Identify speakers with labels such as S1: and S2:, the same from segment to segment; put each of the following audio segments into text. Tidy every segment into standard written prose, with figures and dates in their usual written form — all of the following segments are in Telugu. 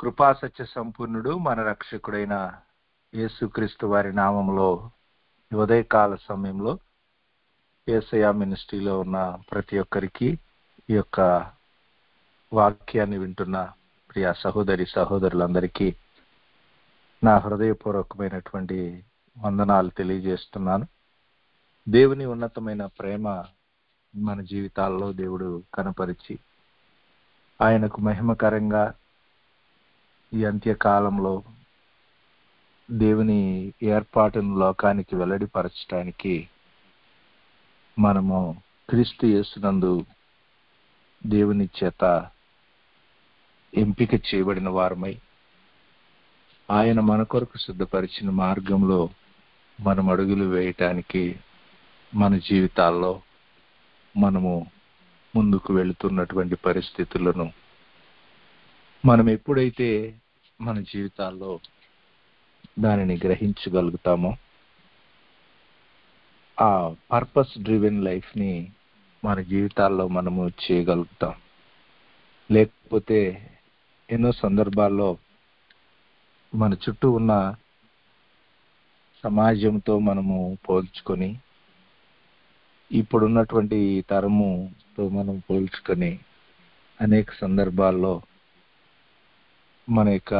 S1: కృపాసత్య సంపూర్ణుడు మన రక్షకుడైన యేసుక్రీస్తు వారి నామంలో ఉదయకాల సమయంలో యేసయ్య మినిస్ట్రీలో ఉన్న ప్రతి ఒక్కరికి ఈ యొక్క వాక్యాన్ని వింటున్న ప్రియ సహోదరి సహోదరులందరికీ నా హృదయపూర్వకమైనటువంటి వందనాలు తెలియజేస్తున్నాను. దేవుని ఉన్నతమైన ప్రేమ మన జీవితాల్లో దేవుడు కనపరిచి ఆయనకు మహిమకరంగా ఈ అంత్యకాలంలో దేవుని ఏర్పాటును లోకానికి వెల్లడిపరచడానికి మనము క్రీస్తు యేసునందు దేవుని చేత ఎంపిక చేయబడిన వారమై ఆయన మన కొరకు సిద్ధపరిచిన మార్గంలో మనం అడుగులు వేయటానికి మన జీవితాల్లో మనము ముందుకు వెళుతున్నటువంటి పరిస్థితులను మనం ఎప్పుడైతే మన జీవితాల్లో దానిని గ్రహించగలుగుతామో ఆ పర్పస్ డ్రివెన్ లైఫ్ని మన జీవితాల్లో మనము చేయగలుగుతాం. లేకపోతే ఎన్నో సందర్భాల్లో మన చుట్టూ ఉన్న సమాజంతో మనము పోల్చుకొని ఇప్పుడున్నటువంటి తరముతో మనం పోల్చుకొని అనేక సందర్భాల్లో మన యొక్క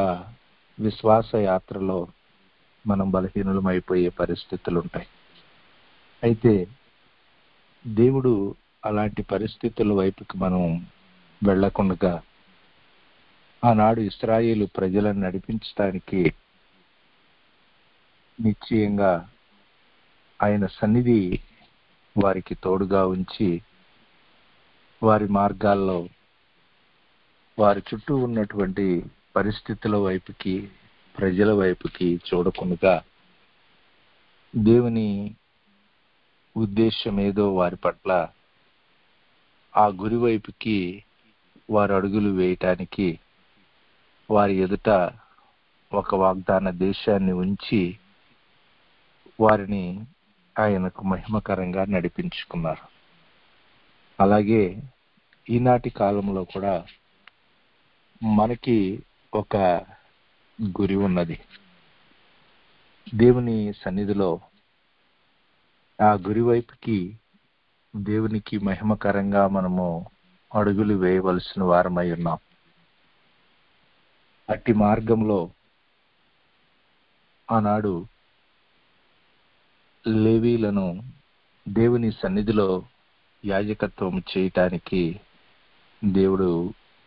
S1: విశ్వాస యాత్రలో మనం బలహీనులమైపోయే పరిస్థితులు ఉంటాయి. అయితే దేవుడు అలాంటి పరిస్థితుల వైపుకి మనం వెళ్లకుండా ఆనాడు ఇశ్రాయేలు ప్రజలను నడిపించడానికి నిశ్చయంగా ఆయన సన్నిధి వారికి తోడుగా ఉంచి వారి మార్గాల్లో వారి చుట్టూ ఉన్నటువంటి పరిస్థితుల వైపుకి ప్రజల వైపుకి చూడకుండా దేవుని ఉద్దేశం ఏదో వారి పట్ల ఆ గురి వైపుకి వారు అడుగులు వేయటానికి వారి ఎదుట ఒక వాగ్దాన దేశాన్ని ఉంచి వారిని ఆయనకు మహిమకరంగా నడిపించుకున్నారు. అలాగే ఈనాటి కాలంలో కూడా మనకి ఒక గురి ఉన్నది. దేవుని సన్నిధిలో ఆ గురి వైపుకి దేవునికి మహిమకరంగా మనము అడుగులు వేయవలసిన వారమై ఉన్నాం. అట్టి మార్గంలో ఆనాడు లేవీలను దేవుని సన్నిధిలో యాజకత్వం చేయటానికి దేవుడు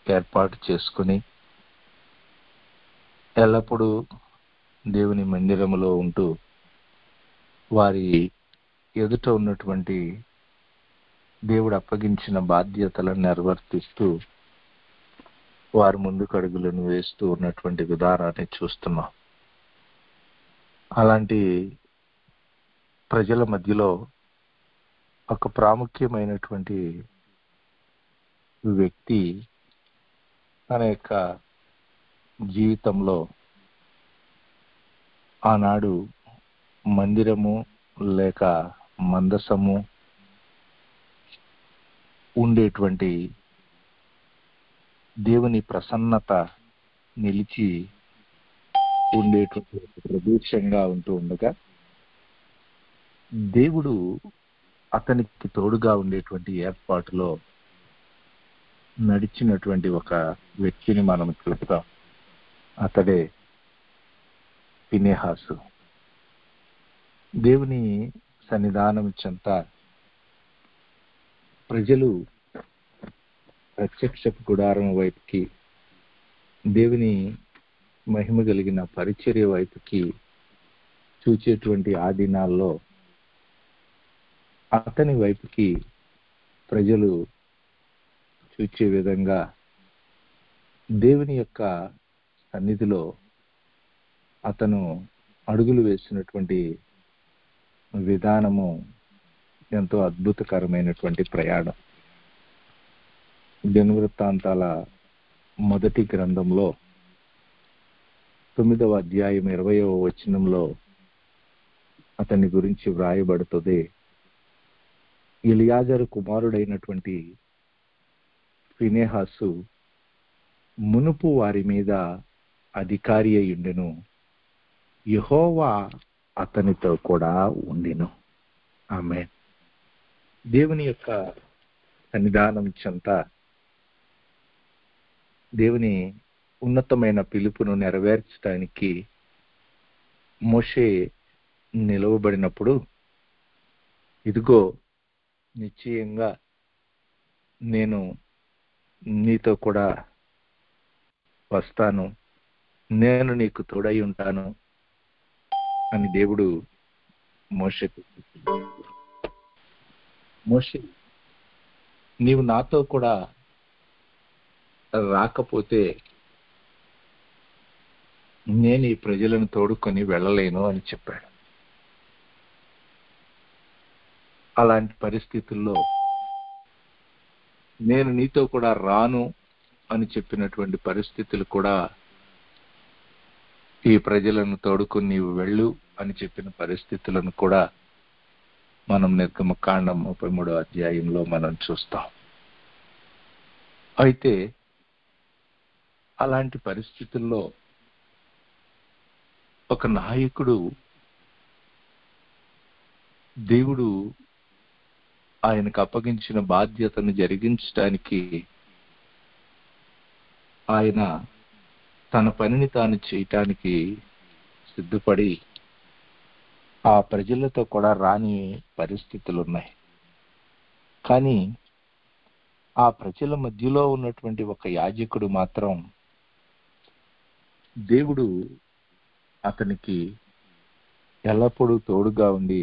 S1: ఏర్పాటు చేసుకుని ఎల్లప్పుడూ దేవుని మందిరములో ఉంటూ వారి ఎదుట ఉన్నటువంటి దేవుడు అప్పగించిన బాధ్యతలను నిర్వర్తిస్తూ వారి ముందుకు అడుగులను వేస్తూ ఉన్నటువంటి విధానాన్ని చూస్తున్నాం. అలాంటి ప్రజల మధ్యలో ఒక ప్రాముఖ్యమైనటువంటి వ్యక్తి తన యొక్క జీవితంలో ఆనాడు మందిరము లేక మందసము ఉండేటువంటి దేవుని ప్రసన్నత నిలిచి ఉండేటువంటి ప్రదేశంగా ఉంటూ ఉండగా దేవుడు అతనికి తోడుగా ఉండేటువంటి ఏర్పాటులో నడిచినటువంటి ఒక వ్యక్తిని మనం చూస్తాం. అతడే ఫినెహాసు. దేవుని సన్నిధానం చెంత ప్రజలు ప్రత్యక్ష గుడారం వైపుకి దేవుని మహిమ కలిగిన పరిచర్య వైపుకి చూచేటువంటి ఆ దినాల్లో అతని వైపుకి ప్రజలు చూచే విధంగా దేవుని యొక్క సన్నిధిలో అతను అడుగులు వేసినటువంటి విధానము ఎంతో అద్భుతకరమైనటువంటి ప్రయాణం. దినవృత్తాంతాల మొదటి గ్రంథంలో 9వ అధ్యాయం 20వ వచనంలో అతని గురించి వ్రాయబడుతుంది. ఎలియాజరు కుమారుడైనటువంటి ఫినెహాసు మునుపు వారి మీద అధికారి అయ్యుండెను, యెహోవా అతనితో కూడా ఉండెను. ఆమేన్. దేవుని యొక్క సన్నిధానం చెంత దేవుని ఉన్నతమైన పిలుపును నెరవేర్చడానికి మోషే నిలవబడినప్పుడు, ఇదిగో నిశ్చయంగా నేను నీతో కూడా వస్తాను, నేను నీకు తోడై ఉంటాను అని దేవుడు మోషేకు చెప్పాడు. మోషే, నీవు నాతో కూడా రాకపోతే నేను ఈ ప్రజలను తోడుకొని వెళ్ళలేను అని చెప్పాడు. అలాంటి పరిస్థితుల్లో నేను నీతో కూడా రాను అని చెప్పినటువంటి పరిస్థితులు కూడా, ఈ ప్రజలను తోడుకొని నీవు వెళ్ళు అని చెప్పిన పరిస్థితులను కూడా మనం నిర్గమకాండం 33వ అధ్యాయంలో మనం చూస్తాం. అయితే అలాంటి పరిస్థితుల్లో ఒక నాయకుడు, దేవుడు ఆయనకు అప్పగించిన బాధ్యతను జరిగించడానికి ఆయన తన పనిని తాను చేయటానికి సిద్ధపడి ఆ ప్రజలతో కూడా రాని పరిస్థితులు ఉన్నాయి. కానీ ఆ ప్రజల మధ్యలో ఉన్నటువంటి ఒక యాజకుడు మాత్రం దేవుడు అతనికి ఎల్లప్పుడూ తోడుగా ఉండి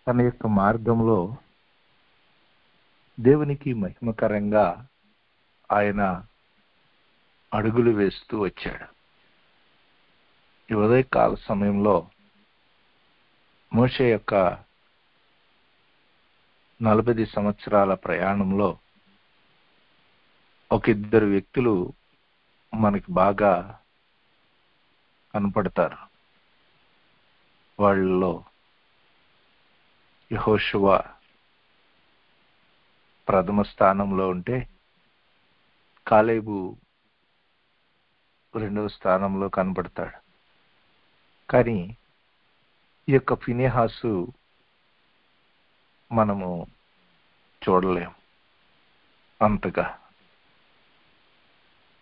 S1: తన యొక్క మార్గంలో దేవునికి మహిమకరంగా ఆయన అడుగులు వేస్తూ వచ్చాడు. ఈ ఉదయకాల సమయంలో మోషే యొక్క 40 సంవత్సరాల ప్రయాణంలో ఒక ఇద్దరు వ్యక్తులు మనకి బాగా కనపడతారు. వాళ్ళలో యెహోషువ ప్రథమ స్థానంలో ఉంటే, కాలేబు రెండవ స్థానంలో కనపడతాడు. కానీ ఈ యొక్క ఫినెహాసు మనము చూడలేం అంతగా.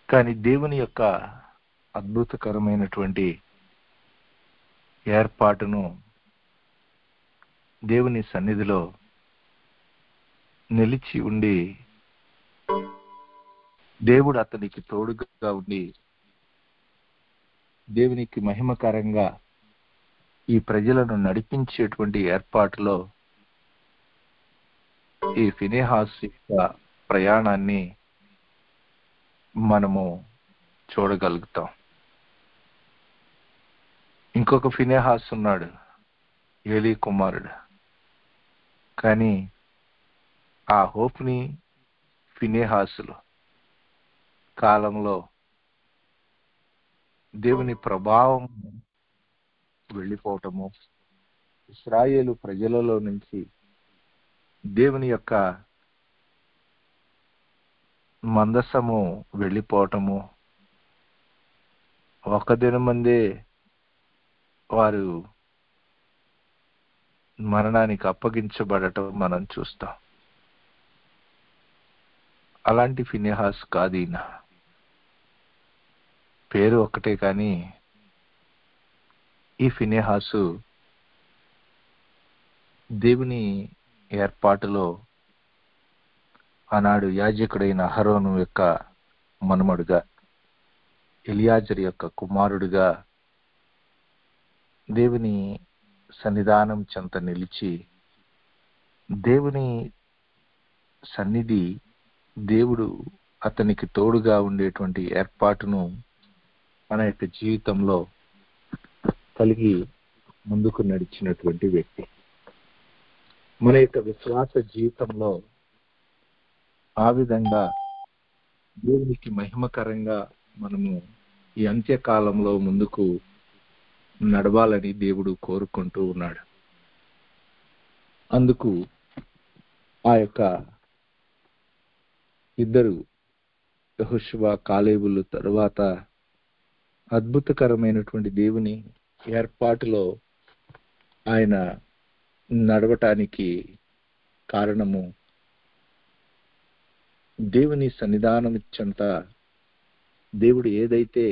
S1: కానీ దేవుని యొక్క అద్భుతకరమైనటువంటి ఏర్పాటును, దేవుని సన్నిధిలో నిలిచి ఉండి దేవుడు అతనికి తోడుగా ఉండి దేవునికి మహిమకరంగా ఈ ప్రజలను నడిపించేటువంటి ఏర్పాటులో ఈ ఫినెహాస్ యొక్క ప్రయాణాన్ని మనము చూడగలుగుతాం. ఇంకొక ఫినెహాస్ ఉన్నాడు, ఏలీ కుమారుడు. కానీ ఆ హోప్ని ఫినెహాసులు కాలంలో దేవుని ప్రభావం వెళ్ళిపోవటము, ఇశ్రాయేలు ప్రజలలో నుంచి దేవుని యొక్క మందసము వెళ్ళిపోవటము, ఒక దినమందే వారు మరణానికి అప్పగించబడటం మనం చూస్తాం. అలాంటి ఫినెహాస్ కాదు ఈయన. పేరు ఒక్కటే, కానీ ఈ ఫినెహాసు దేవుని ఏర్పాటులో ఆనాడు యాజకుడైన అహరోను యొక్క మనుమడుగా, ఎలియాజరు యొక్క కుమారుడుగా దేవుని సన్నిధానం చెంత నిలిచి దేవుని సన్నిధి, దేవుడు అతనికి తోడుగా ఉండేటువంటి ఏర్పాటును మన యొక్క జీవితంలో కలిగి ముందుకు నడిచినటువంటి వ్యక్తి. మన యొక్క విశ్వాస జీవితంలో ఆ విధంగా దేవునికి మహిమకరంగా మనము ఈ అంత్యకాలంలో ముందుకు నడవాలని దేవుడు కోరుకుంటూ ఉన్నాడు. అందుకు ఆ యొక్క ఇద్దరు యెహోషువ కాలేబుల తరువాత అద్భుతకరమైనటువంటి దేవుని ఏర్పాటులో ఆయన నడవటానికి కారణము దేవుని సన్నిధానం చెంత దేవుడు ఏదైతే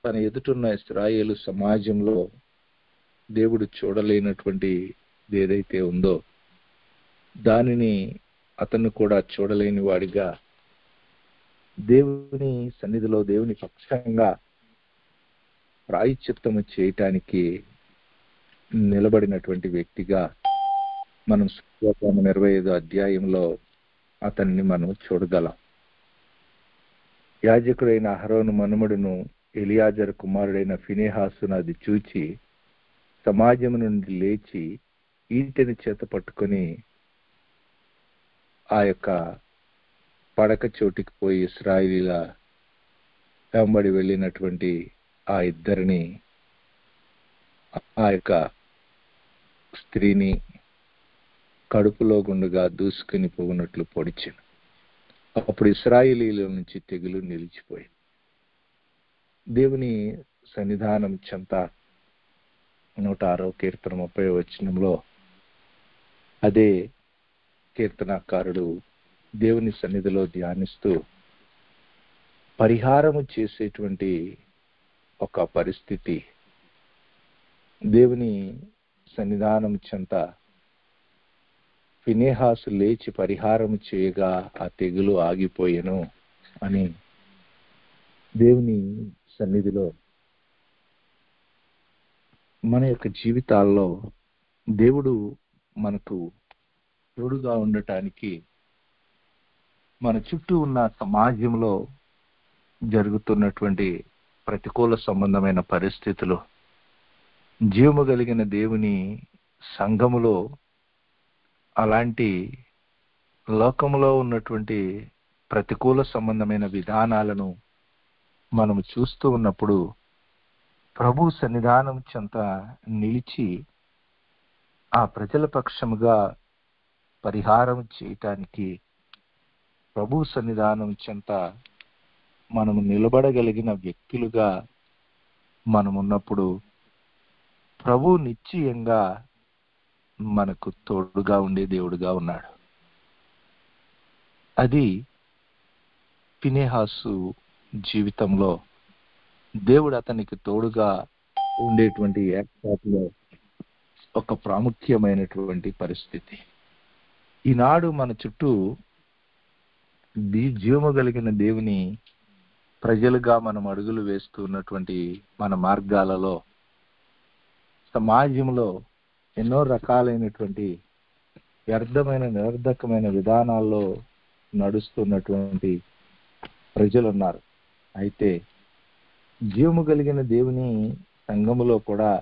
S1: తన ఎదుటున్న ఇశ్రాయేలు సమాజంలో దేవుడు చూడలేనటువంటి ఏదైతే ఉందో దానిని అతను కూడా చూడలేని వాడిగా దేవుని సన్నిధిలో దేవుని పక్షంగా ప్రాయశ్చిత్తము చేయటానికి నిలబడినటువంటి వ్యక్తిగా మనం సంఖ్యాకాండం 25 అధ్యాయంలో అతన్ని మనం చూడగలం. యాజకుడైన అహరోను మనుమడును ఎలియాజరు కుమారుడైన ఫినెహాసును అది చూచి సమాజం నుండి లేచి ఈటెని చేత పట్టుకొని ఆ యొక్క పడక చోటికి పోయి ఇశ్రాయేలీల వెంబడి వెళ్ళినటువంటి ఆ ఇద్దరిని, ఆ యొక్క స్త్రీని కడుపులో గుండుగా దూసుకుని పోగునట్లు పొడిచాను. అప్పుడు ఇశ్రాయేలీల నుంచి తెగులు నిలిచిపోయింది. దేవుని సన్నిధానం చెంత 106వ కీర్తన 30వ వచనంలో అదే కీర్తనాకారుడు దేవుని సన్నిధిలో ధ్యానిస్తూ పరిహారము చేసేటువంటి ఒక పరిస్థితి, దేవుని సన్నిధానం చెంత ఫినెహాసు లేచి పరిహారం చేయగా ఆ తెగులు ఆగిపోయెను అని దేవుని సన్నిధిలో మన యొక్క జీవితాల్లో దేవుడు మనకు తోడుగా ఉండటానికి మన చుట్టూ ఉన్న సమాజంలో జరుగుతున్నటువంటి ప్రతికూల సంబంధమైన పరిస్థితులు, జీవము కలిగిన దేవుని సంఘములో అలాంటి లోకములో ఉన్నటువంటి ప్రతికూల సంబంధమైన విధానాలను మనము చూస్తూ ఉన్నప్పుడు ప్రభు సన్నిధానం చెంత నిలిచి ఆ ప్రజల పక్షముగా పరిహారం చేయటానికి ప్రభు సన్నిధానం చెంత మనము నిలబడగలిగిన వ్యక్తులుగా మనమున్నప్పుడు ప్రభు నిశ్చయంగా మనకు తోడుగా ఉండే దేవుడుగా ఉన్నాడు. అది ఫినెహాసు జీవితంలో దేవుడు అతనికి తోడుగా ఉండేటువంటి ఏర్పాటులో ఒక ప్రాముఖ్యమైనటువంటి పరిస్థితి. ఈనాడు మన చుట్టూ జీవము కలిగిన దేవుని ప్రజలుగా మనం అడుగులు వేస్తున్నటువంటి మన మార్గాలలో సమాజంలో ఎన్నో రకాలైనటువంటి వ్యర్థమైన నిరర్ధకమైన విధానాల్లో నడుస్తున్నటువంటి ప్రజలు ఉన్నారు. అయితే జీవము కలిగిన దేవుని సంఘములో కూడా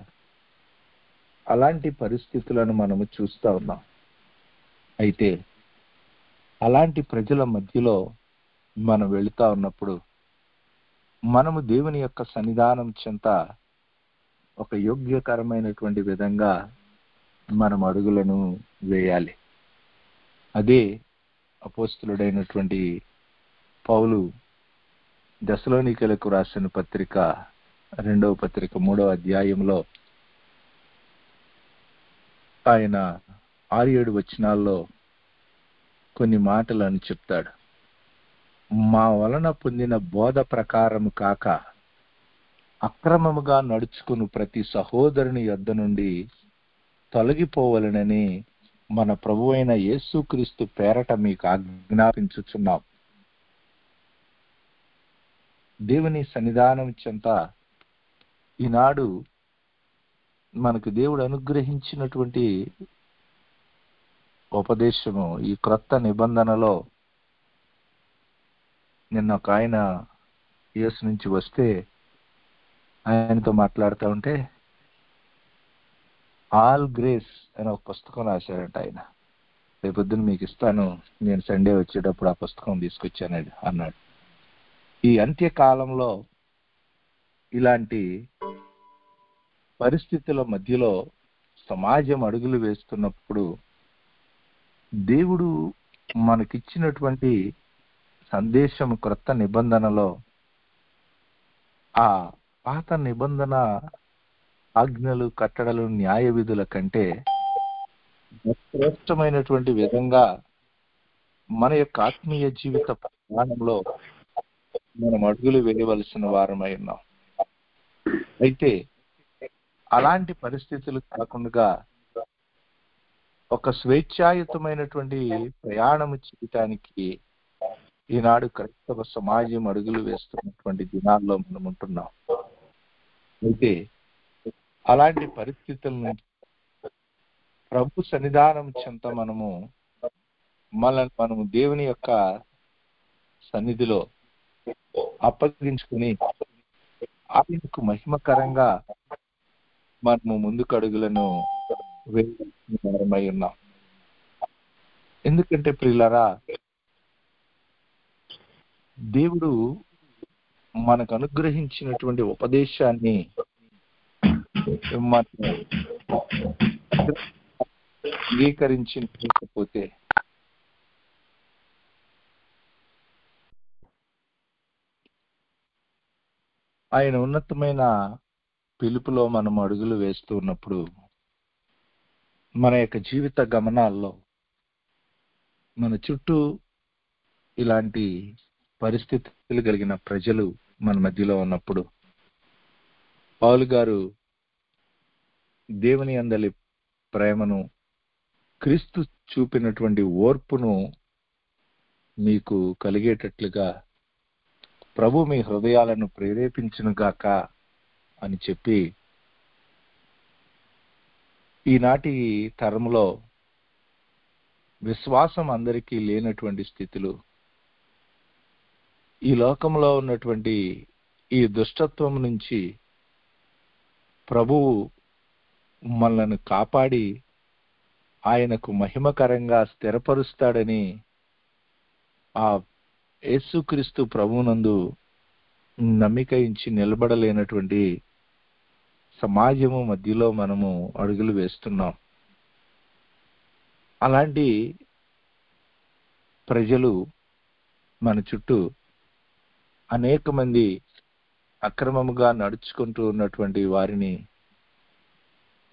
S1: అలాంటి పరిస్థితులను మనము చూస్తూ ఉన్నాం. అయితే అలాంటి ప్రజల మధ్యలో మనం వెళుతూ ఉన్నప్పుడు మనము దేవుని యొక్క సన్నిధానం చెంత ఒక యోగ్యకరమైనటువంటి విధంగా మనం అడుగులను వేయాలి. అదే అపోస్తలుడైనటువంటి పౌలు దెసలోనికీయులకు రాసిన పత్రిక 2వ పత్రిక 3వ అధ్యాయంలో ఆయన 6-7 వచనాల్లో కొన్ని మాటలను చెప్తాడు. మా వలన పొందిన బోధ ప్రకారము కాక అక్రమముగా నడుచుకుని ప్రతి సహోదరుని యొద్ద నుండి తొలగిపోవలనని మన ప్రభువైన యేసుక్రీస్తు పేరట మీకు ఆజ్ఞాపించుచున్నాం. దేవుని సన్నిధానం చెంత ఈనాడు మనకు దేవుడు అనుగ్రహించినటువంటి ఉపదేశము, ఈ క్రొత్త నిబంధనలో నిన్న ఒక ఆయన యేసు నుంచి వస్తే ఆయనతో మాట్లాడుతూ ఉంటే ఆల్ గ్రేస్ అని ఒక పుస్తకం రాశారంట. ఆయన రేపొద్దున మీకు ఇస్తాను, నేను సండే వచ్చేటప్పుడు ఆ పుస్తకం తీసుకొచ్చాను అన్నాడు. ఈ అంత్యకాలంలో ఇలాంటి పరిస్థితుల మధ్యలో సమాజం అడుగులు వేస్తున్నప్పుడు దేవుడు మనకిచ్చినటువంటి సందేశం క్రొత్త నిబంధనలో ఆ పాత నిబంధన ఆజ్ఞలు, కట్టడలు, న్యాయ విధుల కంటే శ్రేష్టమైనటువంటి విధంగా మన యొక్క ఆత్మీయ జీవిత ప్రయాణంలో మనం అడుగులు వేయవలసిన వారమై ఉన్నాం. అయితే అలాంటి పరిస్థితులు కాకుండా ఒక స్వేచ్ఛాయుతమైనటువంటి ప్రయాణం చేయటానికి ఈనాడు క్రైస్తవ సమాజం అడుగులు వేస్తున్నటువంటి దినాల్లో మనం ఉంటున్నాం. అయితే అలాంటి పరిస్థితుల నుంచి ప్రభు సన్నిధానం చెంత మనము దేవుని యొక్క సన్నిధిలో అప్పగించుకుని ఆయనకు మహిమకరంగా మనము ముందుకు అడుగులను వేయాల్సిన వారమై ఉన్నాం. ఎందుకంటే ప్రియులారా, దేవుడు మనకు అనుగ్రహించినటువంటి ఉపదేశాన్ని మనం అంగీకరించకపోతే ఆయన ఉన్నతమైన పిలుపులో మనం అడుగులు వేస్తూ ఉన్నప్పుడు మన యొక్క జీవిత గమనాల్లో మన చుట్టూ ఇలాంటి పరిస్థితులు కలిగిన ప్రజలు మన మధ్యలో ఉన్నప్పుడు పౌలు గారు దేవుని యందలి ప్రేమను, క్రీస్తు చూపినటువంటి ఓర్పును మీకు కలిగేటట్లుగా ప్రభు మీ హృదయాలను ప్రేరేపించునుగాక అని చెప్పి ఈనాటి తరంలో విశ్వాసం అందరికీ లేనటువంటి స్థితులు, ఈ లోకంలో ఉన్నటువంటి ఈ దుష్టత్వం నుంచి ప్రభువు మనల్ని కాపాడి ఆయనకు మహిమకరంగా స్థిరపరుస్తాడని ఆ యేసుక్రీస్తు ప్రభువునందు నమ్మిక ఇచ్చి నిలబడలేనటువంటి సమాజము మధ్యలో మనము అడుగులు వేస్తున్నాం. అలాంటి ప్రజలు మన చుట్టూ అనేక మంది అక్రమముగా నడుచుకుంటూ ఉన్నటువంటి వారిని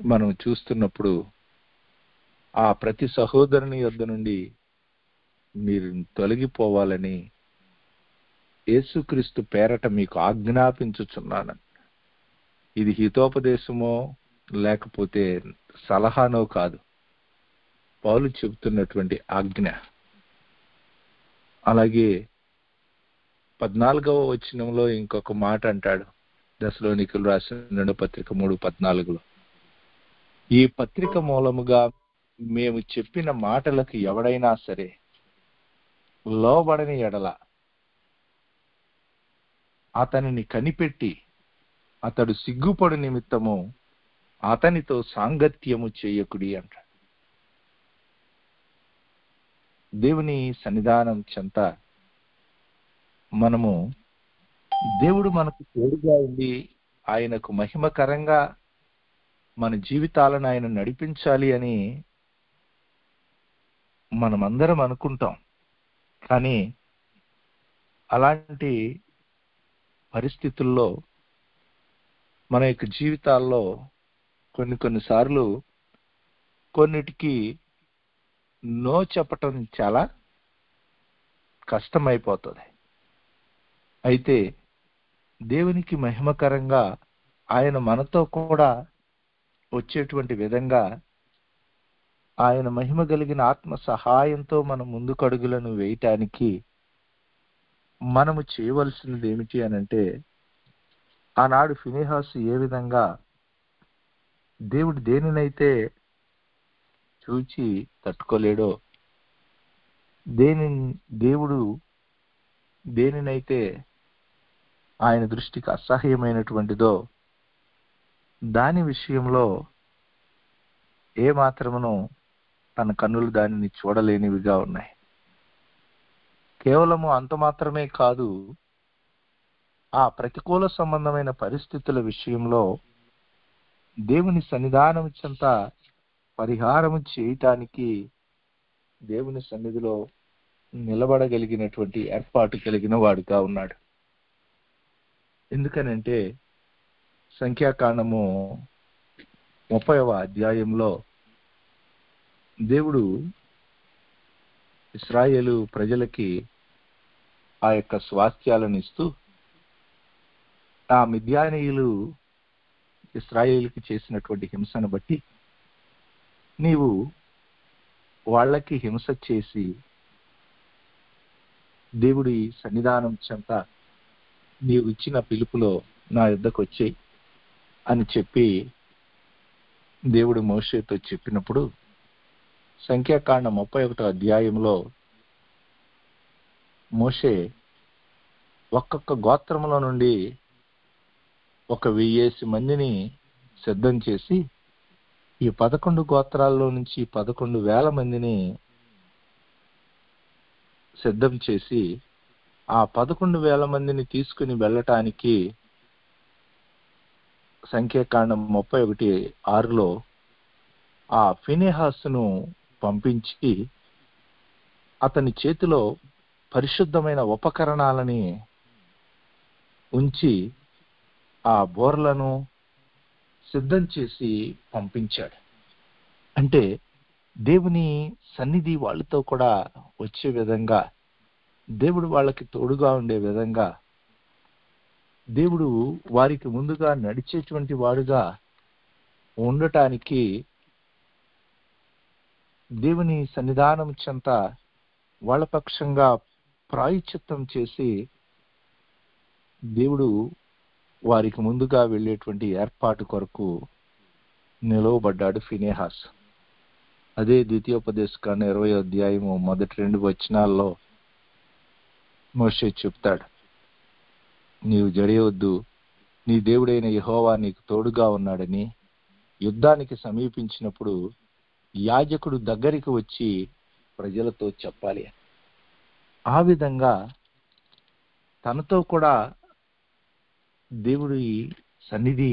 S1: మనం చూస్తున్నప్పుడు ఆ ప్రతి సహోదరుని యొద్ద నుండి మీరు తొలగిపోవాలని యేసుక్రీస్తు పేరట మీకు ఆజ్ఞాపించుచున్నాను. ఇది హితోపదేశమో లేకపోతే సలహానో కాదు, పౌలు చెబుతున్నటువంటి ఆజ్ఞ. అలాగే 14వ వచనంలో ఇంకొక మాట అంటాడు, దశలోనికులు రాసిన 2వ పత్రిక 3:14. ఈ పత్రిక మూలముగా మేము చెప్పిన మాటలకు ఎవడైనా సరే లోబడని ఎడల అతనిని కనిపెట్టి అతడు సిగ్గుపడు నిమిత్తము అతనితో సాంగత్యము చేయకుడి అంటాడు. దేవుని సన్నిధానం చెంత మనము దేవుడు మనకు తోడుగా ఉండి ఆయనకు మహిమకరంగా మన జీవితాలను ఆయన నడిపించాలి అని మనమందరం అనుకుంటాం. కానీ అలాంటి పరిస్థితుల్లో మన యొక్క జీవితాల్లో కొన్నిసార్లు కొన్నిటికి నో చెప్పటం చాలా కష్టమైపోతుంది. అయితే దేవునికి మహిమకరంగా ఆయన మనతో కూడా వచ్చేటువంటి విధంగా ఆయన మహిమ కలిగిన ఆత్మ సహాయంతో మనం ముందుకు అడుగులను వేయటానికి మనము చేయవలసినది ఏమిటి అనంటే, ఆనాడు ఫినెహాసు ఏ విధంగా దేవుడు దేనినైతే చూచి తట్టుకోలేడో, దేవుడు దేనినైతే ఆయన దృష్టికి అసహ్యమైనటువంటిదో దాని విషయంలో ఏ మాత్రమును తన కన్నులు దానిని చూడలేనివిగా ఉన్నాయి. కేవలము అంత మాత్రమే కాదు, ఆ ప్రతికూల సంబంధమైన పరిస్థితుల విషయంలో దేవుని సన్నిధానం చెంత పరిహారము చేయటానికి దేవుని సన్నిధిలో నిలబడగలిగినటువంటి ఏర్పాటు కలిగిన వాడుగా ఉన్నాడు. ఎందుకనంటే సంఖ్యాకాండము 30వ అధ్యాయంలో దేవుడు ఇశ్రాయేలు ప్రజలకి ఆ యొక్క స్వాస్థ్యాలను ఇస్తూ ఆ మిద్యానీయులు ఇశ్రాయేలుకి చేసినటువంటి హింసను బట్టి నీవు వాళ్ళకి హింస చేసి దేవుడి సన్నిధానం చెంత నీవు ఇచ్చిన పిలుపులో నా యుద్ధకు వచ్చేయి అని చెప్పి దేవుడు మోషేతో చెప్పినప్పుడు సంఖ్యాకాండం 31వ అధ్యాయంలో మోషే ఒక్కొక్క గోత్రంలో నుండి 1000 మందిని సిద్ధం చేసి ఈ 11 గోత్రాల్లో నుంచి 11,000 మందిని సిద్ధం చేసి ఆ 11,000 మందిని తీసుకుని వెళ్ళటానికి సంఖ్యాకాండం 31:6లో ఆ ఫినెహాసును పంపించి అతని చేతిలో పరిశుద్ధమైన ఉపకరణాలని ఉంచి ఆ బోర్లను సిద్ధం చేసి పంపించాడు. అంటే దేవుని సన్నిధి వాళ్ళతో కూడా వచ్చే విధంగా, దేవుడు వాళ్ళకి తోడుగా ఉండే విధంగా, దేవుడు వారికి ముందుగా నడిచేటువంటి వాడుగా ఉండటానికి దేవుని సన్నిధానం చెంత వాళ్ళ పక్షంగా ప్రాయశ్చిత్తం చేసి దేవుడు వారికి ముందుగా వెళ్ళేటువంటి ఏర్పాటు కొరకు నిలవబడ్డాడు ఫినెహాస్. అదే ద్వితీయోపదేశకాండం 20వ అధ్యాయము మొదటి 2 వచనాల్లో మోషే చెప్తాడు, నీవు జడియవద్దు, నీ దేవుడైన యెహోవా నీకు తోడుగా ఉన్నాడని యుద్ధానికి సమీపించినప్పుడు యాజకుడు దగ్గరికి వచ్చి ప్రజలతో చెప్పాలి. ఆ విధంగా తనతో కూడా దేవుడి సన్నిధి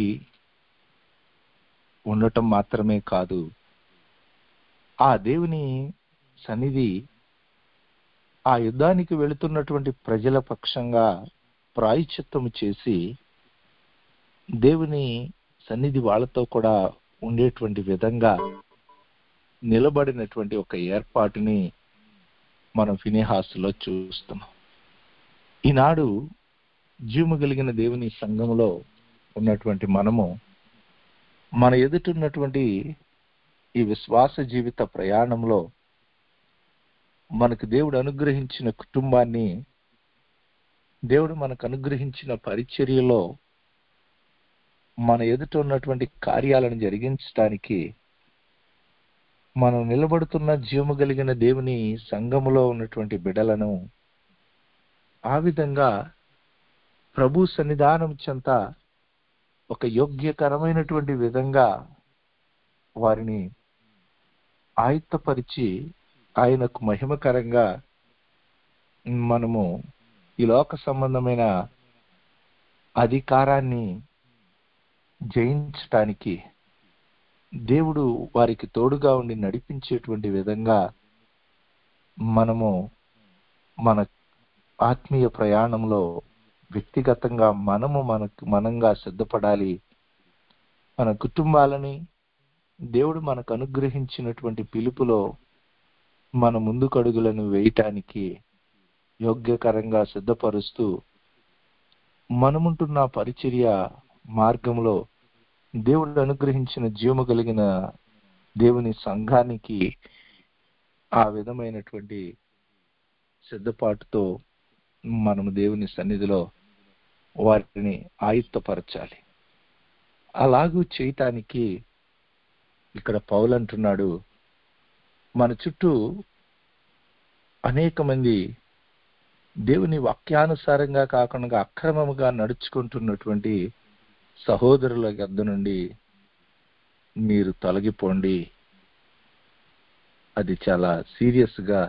S1: ఉండటం మాత్రమే కాదు, ఆ దేవుని సన్నిధి ఆ యుద్ధానికి వెళుతున్నటువంటి ప్రజల పక్షంగా ప్రాయశ్చిత్తము చేసి దేవుని సన్నిధి వాళ్ళతో కూడా ఉండేటువంటి విధంగా నిలబడినటువంటి ఒక ఏర్పాటుని మనం ఫినెహాసులో చూస్తున్నాం. ఈనాడు జీవము కలిగిన దేవుని సంఘములో ఉన్నటువంటి మనము మన ఎదుటిన్నటువంటి ఈ విశ్వాస జీవిత ప్రయాణంలో మనకు దేవుడు అనుగ్రహించిన కుటుంబాన్ని, దేవుడు మనకు అనుగ్రహించిన పరిచర్యలో మన ఎదుట ఉన్నటువంటి కార్యాలను జరిగించడానికి మనం నిలబడుతున్న జీవము కలిగిన దేవుని సంఘములో ఉన్నటువంటి బిడ్డలను ఆ విధంగా ప్రభు సన్నిధానం చెంత ఒక యోగ్యకరమైనటువంటి విధంగా వారిని ఆయుత్తపరిచి ఆయనకు మహిమకరంగా మనము ఈ లోక సంబంధమైన అధికారాన్ని జయించటానికి దేవుడు వారికి తోడుగా ఉండి నడిపించేటువంటి విధంగా మనము మన ఆత్మీయ ప్రయాణంలో వ్యక్తిగతంగా మనంగా సిద్ధపడాలి. మన కుటుంబాలని దేవుడు మనకు అనుగ్రహించినటువంటి పిలుపులో మన ముందుకడుగులను వేయటానికి యోగ్యకరంగా సిద్ధపరుస్తూ మనముంటున్న పరిచర్య మార్గంలో దేవుడు అనుగ్రహించిన జీవము కలిగిన దేవుని సంఘానికి ఆ విధమైనటువంటి సిద్ధపాటుతో మనము దేవుని సన్నిధిలో వారిని ఆయుత్తపరచాలి. అలాగూ చేయటానికి ఇక్కడ పౌలు అంటున్నాడు, మన చుట్టూ అనేక మంది దేవుని వాక్యానుసారంగా కాకుండా అక్రమముగా నడుచుకుంటున్నటువంటి సహోదరుల యొద్ద నుండి మీరు తొలగిపోండి. అది చాలా సీరియస్ గా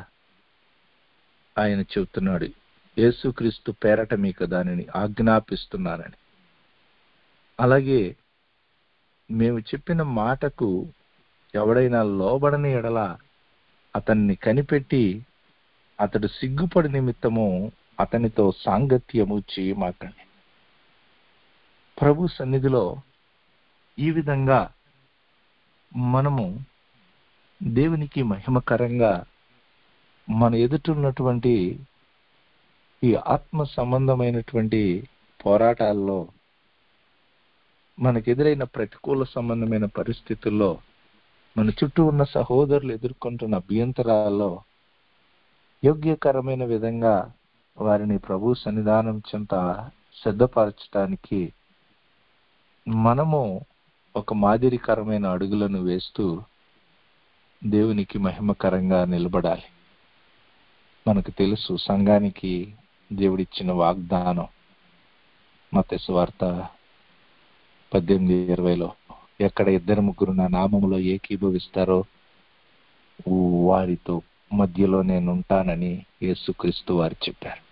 S1: ఆయన చెబుతున్నాడు. యేసుక్రీస్తు పేరట మీకు దానిని ఆజ్ఞాపిస్తున్నానని. అలాగే మేము చెప్పిన మాటకు ఎవడైనా లోబడని ఎడల అతన్ని కనిపెట్టి అతడు సిగ్గుపడి నిమిత్తము అతనితో సాంగత్యము చేయమాకండి. ప్రభు సన్నిధిలో ఈ విధంగా మనము దేవునికి మహిమకరంగా మన ఎదుటున్నటువంటి ఈ ఆత్మ సంబంధమైనటువంటి పోరాటాల్లో, మనకెదురైన ప్రతికూల సంబంధమైన పరిస్థితుల్లో, మన చుట్టూ ఉన్న సహోదరులు ఎదుర్కొంటున్న అభ్యంతరాల్లో యోగ్యకరమైన విధంగా వారిని ప్రభు సన్నిధానం చెంత సిద్ధపరచడానికి మనము ఒక మాదిరికరమైన అడుగులను వేస్తూ దేవునికి మహిమకరంగా నిలబడాలి. మనకు తెలుసు, సంఘానికి దేవుడిచ్చిన వాగ్దానం మత్తయి సువార్త 18:20లో, ఎక్కడ 2-3 నా నామములో ఏకీభవిస్తారో వారితో మధ్యలో నేను ఉంటానని యేసుక్రీస్తు వారు చెప్పారు.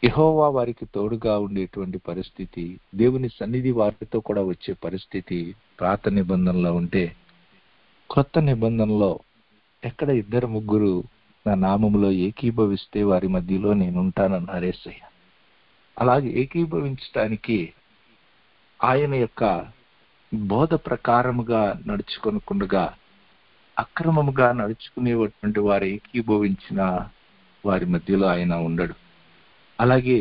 S1: యెహోవా వారికి తోడుగా ఉండేటువంటి పరిస్థితి, దేవుని సన్నిధి వారితో కూడా వచ్చే పరిస్థితి పాత నిబంధనలో ఉంటే, కొత్త నిబంధనలో ఎక్కడ 2-3 నా నామములో ఏకీభవిస్తే వారి మధ్యలో నేను ఉంటానన్నారు యేసయ్య. అలాగే ఏకీభవించడానికి ఆయన యొక్క బోధ ప్రకారముగా నడుచుకొనకుండా అక్రమముగా నడుచుకునేటువంటి వారు ఏకీభవించిన వారి మధ్యలో ఆయన ఉండడు. అలాగే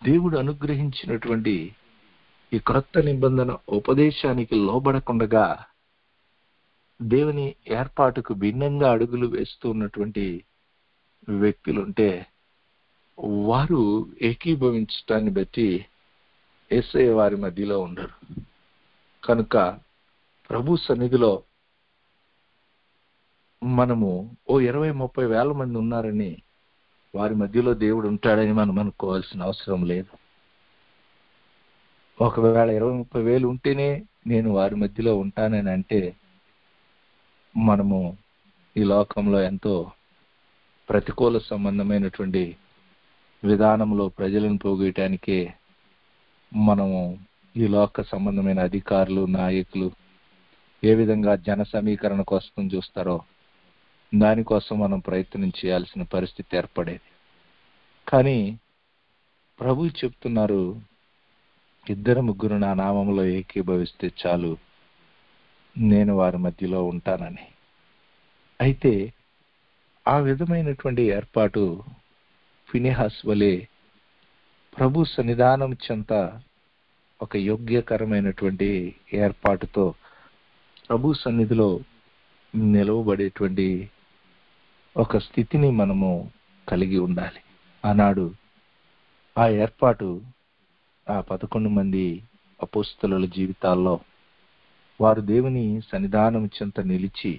S1: దేవుడు అనుగ్రహించినటువంటి ఈ క్రొత్త నిబంధన ఉపదేశానికి లోబడకుండా దేవుని ఏర్పాటుకు భిన్నంగా అడుగులు వేస్తూ ఉన్నటువంటి వ్యక్తులుంటే వారు ఏకీభవించటాన్ని బట్టి యేసయ్య వారి మధ్యలో ఉండరు. కనుక ప్రభు సన్నిధిలో మనము 20-30 వేల మంది ఉన్నారని వారి మధ్యలో దేవుడు ఉంటాడని మనం అనుకోవాల్సిన అవసరం లేదు. ఒకవేళ 20-30 వేలు ఉంటేనే నేను వారి మధ్యలో ఉంటానని అంటే మనము ఈ లోకంలో ఎంతో ప్రతికూల సంబంధమైనటువంటి విధానంలో ప్రజలను పోగొట్టడానికే మనము ఈ లోక సంబంధమైన అధికారులు, నాయకులు ఏ విధంగా జన సమీకరణ కోసం చూస్తారో దానికోసం మనం ప్రయత్నం చేయాల్సిన పరిస్థితి ఏర్పడేది. కానీ ప్రభు చెప్తున్నారు, 2-3 నా నామములో ఏకీభవిస్తే చాలు, నేను వారి మధ్యలో ఉంటానని. అయితే ఆ విధమైనటువంటి ఏర్పాటు ఫినెహాస్ వలె ప్రభు సన్నిధానం చెంత ఒక యోగ్యకరమైనటువంటి ఏర్పాటుతో ప్రభు సన్నిధిలో నిలవబడేటువంటి ఒక స్థితిని మనము కలిగి ఉండాలి. ఆనాడు ఆ ఏర్పాటు ఆ 11 మంది అపోస్తలుల జీవితాల్లో వారు దేవుని సన్నిధానం చెంత నిలిచి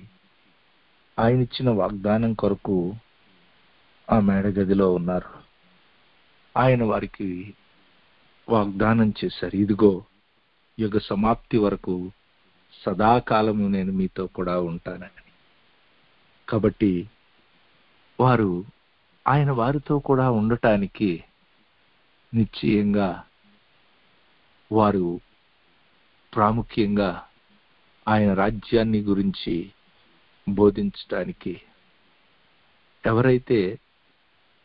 S1: ఆయన ఇచ్చిన వాగ్దానం కొరకు ఆ మేడగదిలో ఉన్నారు. ఆయన వారికి వాగ్దానం చేశారు, ఇదిగో యుగ సమాప్తి వరకు సదాకాలము నేను మీతో కూడా ఉంటానని. కాబట్టి వారు ఆయన వారితో కూడా ఉండటానికి నిశ్చయంగా వారు ప్రాముఖ్యంగా ఆయన రాజ్యాన్ని గురించి బోధించటానికి, ఎవరైతే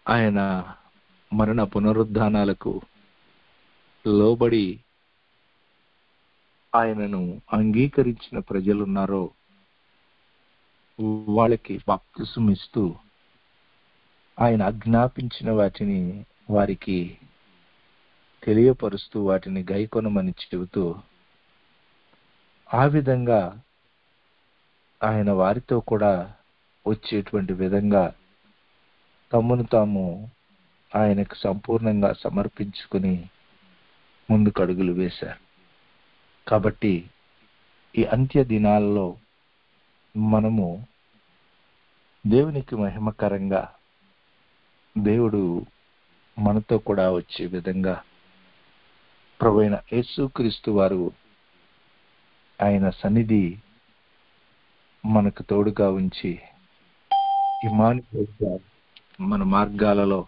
S1: ఆయన మరణ పునరుద్ధానాలకు లోబడి ఆయనను అంగీకరించిన ప్రజలున్నారో వాళ్ళకి బాప్తిసం ఇస్తూ ఆయన ఆజ్ఞాపించిన వాటిని వారికి తెలియపరుస్తూ వాటిని గైకొనమని చెబుతూ ఆ విధంగా ఆయన వారితో కూడా వచ్చేటువంటి విధంగా తమను తాము ఆయనకు సంపూర్ణంగా సమర్పించుకుని ముందుకు అడుగులు వేశారు. కాబట్టి ఈ అంత్య దినాల్లో మనము దేవునికి మహిమకరంగా దేవుడు మనతో కూడా వచ్చే విధంగా ప్రభువైన యేసుక్రీస్తు వారు ఆయన సన్నిధి మనకు తోడుగా ఉంచి ఇమ్మానుయేలుగా మన మార్గాలలో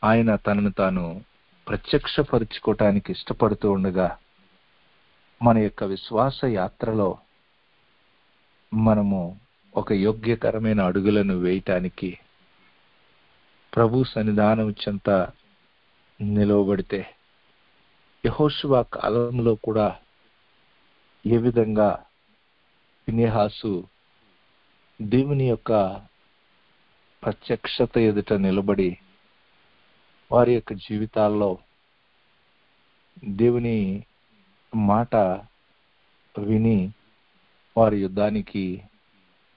S1: ఆయన తనను తాను ప్రత్యక్షపరుచుకోవటానికి ఇష్టపడుతూ ఉండగా మన యొక్క విశ్వాస యాత్రలో మనము ఒక యోగ్యకరమైన అడుగులను వేయటానికి ప్రభు సన్నిధానం చెంత నిలవబడితే యెహోషువ కాలంలో కూడా ఏ విధంగా ఫినెహాసు దేవుని యొక్క ప్రత్యక్షత ఎదుట నిలబడి వారి యొక్క జీవితాల్లో దేవుని మాట విని వారి యుద్ధానికి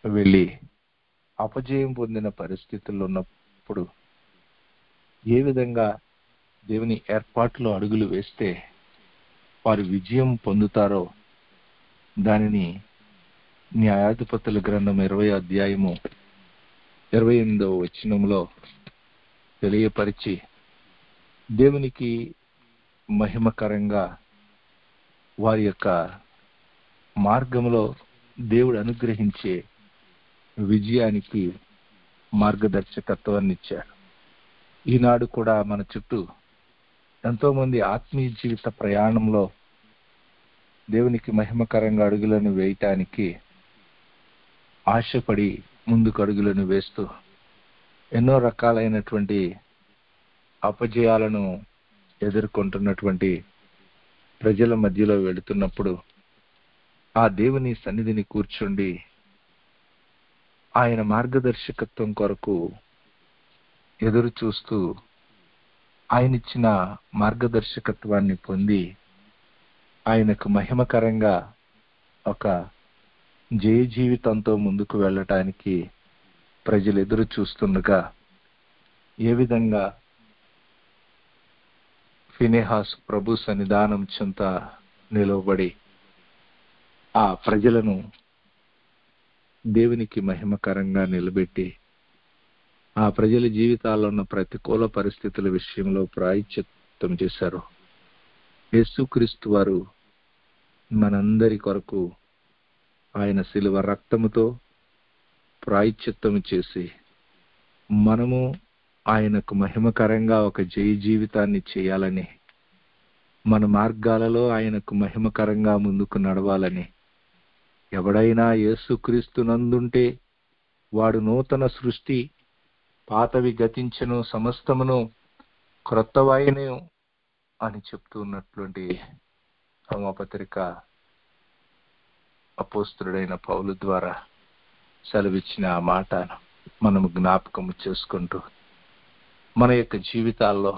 S1: వెళ్ళి అపజయం పొందిన పరిస్థితుల్లో ఉన్నప్పుడు ఏ విధంగా దేవుని ఏర్పాట్లో అడుగులు వేస్తే వారు విజయం పొందుతారో దానిని న్యాయాధిపతుల గ్రంథం 20వ అధ్యాయము 28వ వచనంలో తెలియపరిచి దేవునికి మహిమకరంగా వారి యొక్క మార్గంలో దేవుడు అనుగ్రహించే విజయానికి మార్గదర్శకత్వాన్ని ఇచ్చాడు. ఈనాడు కూడా మన చుట్టూ ఎంతో మంది ఆత్మీయ జీవిత ప్రయాణంలో దేవునికి మహిమకరంగా అడుగులను వేయటానికి ఆశపడి ముందుకు అడుగులను వేస్తూ ఎన్నో రకాలైనటువంటి అపజయాలను ఎదుర్కొంటున్నటువంటి ప్రజల మధ్యలో వెళుతున్నప్పుడు ఆ దేవుని సన్నిధిని కూర్చుండి ఆయన మార్గదర్శకత్వం కొరకు ఎదురు చూస్తూ ఆయన ఇచ్చిన మార్గదర్శకత్వాన్ని పొంది ఆయనకు మహిమకరంగా ఒక జయ జీవితంతో ముందుకు వెళ్ళటానికి ప్రజలు ఎదురు చూస్తుండగా ఏ విధంగా ఫినెహాసు ప్రభు సన్నిధానం చెంత నిలవబడి ఆ ప్రజలను దేవునికి మహిమకరంగా నిలబెట్టి ఆ ప్రజల జీవితాల్లో ఉన్న ప్రతికూల పరిస్థితుల విషయంలో ప్రాయశ్చిత్తం చేశారు. యేసుక్రీస్తు వారు మనందరి కొరకు ఆయన శిలువ రక్తముతో ప్రాయశ్చిత్తము చేసి మనము ఆయనకు మహిమకరంగా ఒక జయ జీవితాన్ని చేయాలని, మన మార్గాలలో ఆయనకు మహిమకరంగా ముందుకు నడవాలని, ఎవడైనా యేసుక్రీస్తు నందుంటే వాడు నూతన సృష్టి, పాతవి గతించెను, సమస్తమును క్రొత్తవాయను అని చెప్తూ ఉన్నటువంటి రోమాపత్రిక అపోస్తలుడైన పౌలు ద్వారా సెలవిచ్చిన ఆ మాట మనము జ్ఞాపకము చేసుకుంటూ మన యొక్క జీవితాల్లో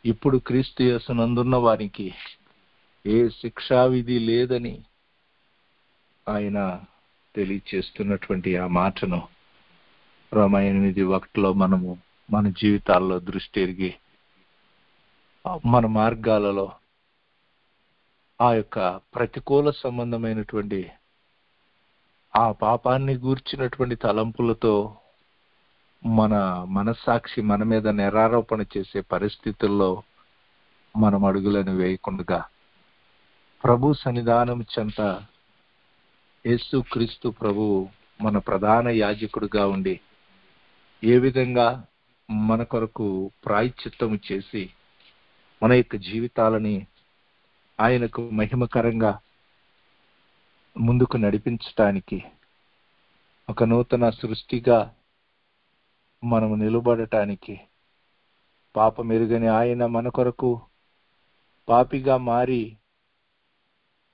S1: ఇప్పుడు క్రీస్తు యేసునందున్న వారికి ఏ శిక్షా విధి లేదని ఆయన తెలియచేస్తున్నటువంటి ఆ మాటను రోమా 8:1 మనము మన జీవితాల్లో దృష్టి ఎరిగి మన మార్గాలలో ఆ యొక్క ప్రతికూల సంబంధమైనటువంటి ఆ పాపాన్ని గూర్చినటువంటి తలంపులతో మన మనస్సాక్షి మన మీద నిరారోపణ చేసే పరిస్థితుల్లో మనం అడుగులను వేయకుండా ప్రభు సన్నిధానం చెంత యేసుక్రీస్తు ప్రభు మన ప్రధాన యాజకుడిగా ఉండి ఏ విధంగా మన కొరకు ప్రాయశ్చిత్తము చేసి మన యొక్క జీవితాలని ఆయనకు మహిమకరంగా ముందుకు నడిపించటానికి ఒక నూతన సృష్టిగా మనము నిలబడటానికి పాపమెరుగని ఆయన మన కొరకు పాపిగా మారి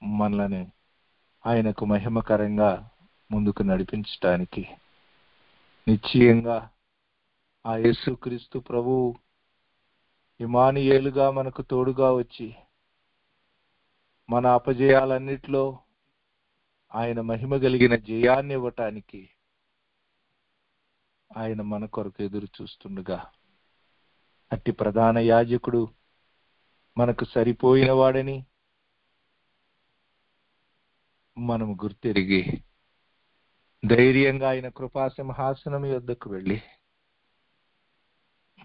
S1: మనల్ని ఆయనకు మహిమకరంగా ముందుకు నడిపించటానికి నిశ్చయంగా ఆ యేసుక్రీస్తు ప్రభువు ఇమ్మానుయేలుగా మనకు తోడుగా వచ్చి మన అపజయాలన్నిట్లో ఆయన మహిమ కలిగిన జయాన్ని ఇవ్వటానికి ఆయన మన కొరకు ఎదురు చూస్తుండగా అట్టి ప్రధాన యాజకుడు మనకు సరిపోయిన వాడని మనము గుర్తెరిగి ధైర్యంగా ఆయన కృపా సింహాసనం యొద్దకు వెళ్ళి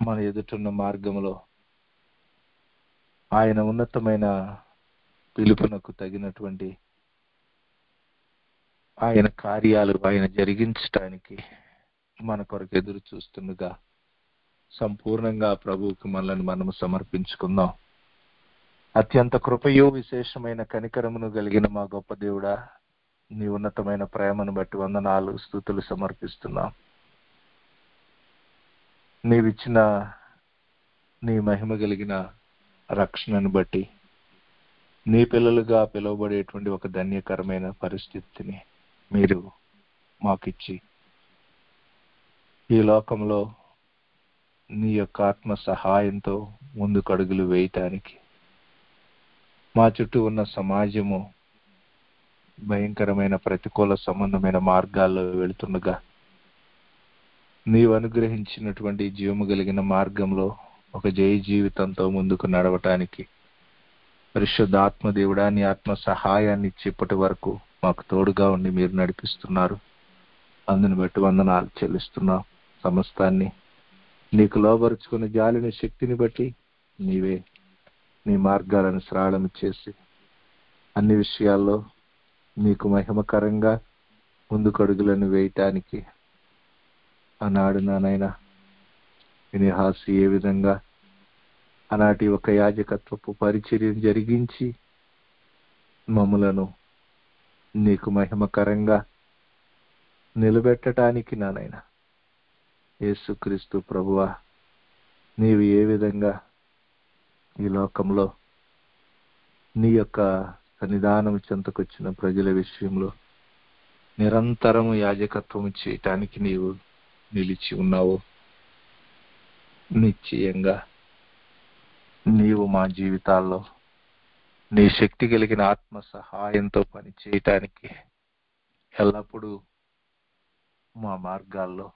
S1: మన ఎదుటున్న మార్గంలో ఆయన ఉన్నతమైన పిలుపునకు తగినటువంటి ఆయన కార్యాలు ఆయన జరిగించటానికి మన కొరకు ఎదురు చూస్తుండగా సంపూర్ణంగా ప్రభువుకి మనల్ని మనము సమర్పించుకుందాం. అత్యంత కృపయు విశేషమైన కనికరమును కలిగిన మా గొప్ప దేవుడా, నీ ఉన్నతమైన ప్రేమను బట్టి వందనాలు స్తుతులు సమర్పిస్తున్నాం. నీవిచ్చిన నీ మహిమ కలిగిన రక్షణను బట్టి నీ పిల్లలుగా పిలువబడేటువంటి ఒక ధన్యకరమైన పరిస్థితిని మీరు మాకిచ్చి ఈ లోకంలో నీ యొక్క ఆత్మ సహాయంతో ముందుకు అడుగులు వేయటానికి మా చుట్టూ ఉన్న సమాజము భయంకరమైన ప్రతికూల సంబంధమైన మార్గాల్లో వెళుతుండగా నీవు అనుగ్రహించినటువంటి జీవము కలిగిన మార్గంలో ఒక జయ జీవితంతో ముందుకు నడవటానికి పరిశుద్ధాత్మ దేవుడా నీ ఆత్మ సహాయాన్ని ఇప్పటి వరకు మాకు తోడుగా ఉండి మీరు నడిపిస్తున్నారు. అందుని బట్టి వందనాలు చెల్లిస్తున్నాం. సమస్తాన్ని నీకు లోబరుచుకున్న జాలిని శక్తిని బట్టి నీవే నీ మార్గాలను సరళం చేసి అన్ని విషయాల్లో నీకు మహిమకరంగా ముందుకు అడుగులను వేయటానికి ఆనాడు నానైనా వినిహాసి ఏ విధంగా ఆనాటి ఒక యాజకత్వపు పరిచర్యను జరిగించి మమ్ములను నీకు మహిమకరంగా నిలబెట్టడానికి నానైనా యేసుక్రీస్తు ప్రభువా నీవు ఏ విధంగా ఈ లోకంలో నీ యొక్క సన్నిధానం చెంతకొచ్చిన ప్రజల విషయంలో నిరంతరము యాజకత్వము చేయటానికి నీవు నిలిచి ఉన్నావు. నిశ్చయంగా నీవు మా జీవితాల్లో నీ శక్తి కలిగిన ఆత్మ సహాయంతో పని చేయటానికి ఎల్లప్పుడూ మా మార్గాల్లో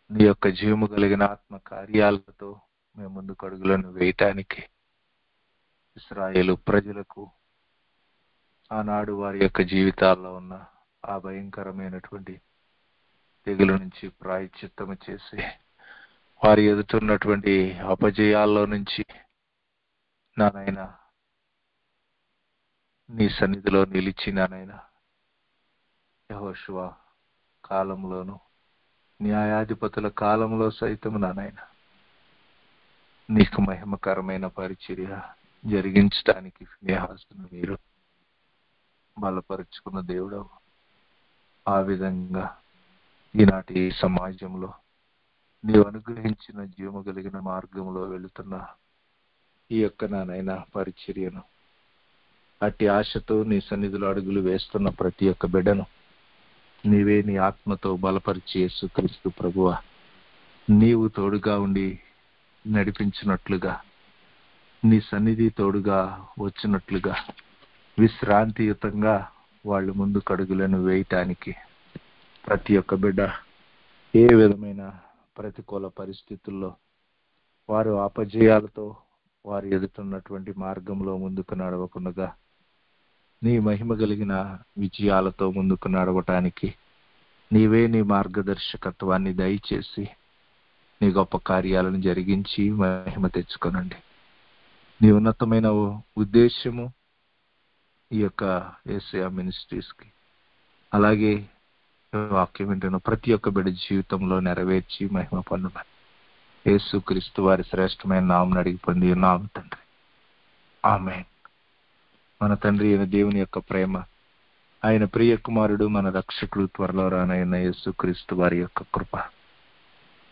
S1: నీ యొక్క జీవము కలిగిన ఆత్మ కార్యాలతో మేము ముందుకు అడుగులను వేయటానికి ఇశ్రాయేలు ప్రజలకు ఆనాడు వారి యొక్క జీవితాల్లో ఉన్న ఆ భయంకరమైనటువంటి తెగుల నుంచి ప్రాయశ్చిత్తము చేసి వారి ఎదుతున్నటువంటి అపజయాల్లో నుంచి నానైనా నీ సన్నిధిలో నిలిచి నానైనా యెహోషువ కాలంలోను న్యాయాధిపతుల కాలంలో సైతం నానైనా నీకు మహిమకరమైన పరిచర్య జరిగించడానికి ఫినెహాసును మీరు బలపరుచుకున్న దేవుడవు. ఆ విధంగా ఈనాటి సమాజంలో నీవు అనుగ్రహించిన జీవము కలిగిన మార్గంలో వెళుతున్న ఈ యొక్క నానైనా పరిచర్యను అట్టి ఆశతో నీ సన్నిధిలో అడుగులు వేస్తున్న ప్రతి ఒక్క బిడ్డను నీవే నీ ఆత్మతో బలపరిచి యేసుక్రీస్తు ప్రభువా నీవు తోడుగా ఉండి నడిపించినట్లుగా నీ సన్నిధి తోడుగా వచ్చినట్లుగా విశ్రాంతియుతంగా వాళ్ళు ముందుకు అడుగులను వేయటానికి ప్రతి ఒక్క బిడ్డ ఏ విధమైన ప్రతికూల పరిస్థితుల్లో వారు అపజయాలతో వారు ఎదుటున్నటువంటి మార్గంలో ముందుకు నడవకుండా నీ మహిమ కలిగిన విజయాలతో ముందుకు నడవటానికి నీవే నీ మార్గదర్శకత్వాన్ని దయచేసి నీ గొప్ప కార్యాలను జరిగించి మహిమ తెచ్చుకొనండి. నీ ఉన్నతమైన ఉద్దేశము ఈ యొక్క యేసయ్య మినిస్ట్రీస్ కి అలాగే వాక్యం వింటున్న ప్రతి ఒక్క బిడ్డ జీవితంలో నెరవేర్చి మహిమ పొందమని యేసుక్రీస్తు వారి శ్రేష్టమైన నామమున అడిగి పొంది ఉన్నాము తండ్రి. ఆమేన్. మన తండ్రి అయిన దేవుని యొక్క ప్రేమ, ఆయన ప్రియ కుమారుడు మన రక్షకుడు త్వరలో రానైన యేసుక్రీస్తు వారి యొక్క కృప,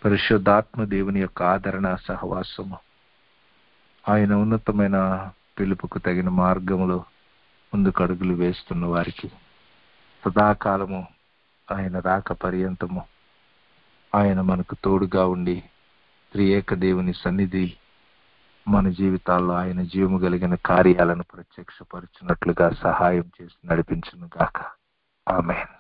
S1: పరిశుద్ధాత్మ దేవుని యొక్క ఆదరణ సహవాసము, ఆయన ఉన్నతమైన పిలుపుకు తగిన మార్గములో ముందుకు అడుగులు వేస్తున్న వారికి సదాకాలము ఆయన రాక పర్యంతము ఆయన మనకు తోడుగా ఉండి త్రియేక దేవుని సన్నిధి మన జీవితాల్లో ఆయన జీవము కలిగిన కార్యాలను ప్రత్యక్షపరచునట్లుగా సహాయం చేసి నడిపించును గాక. ఆమేన్.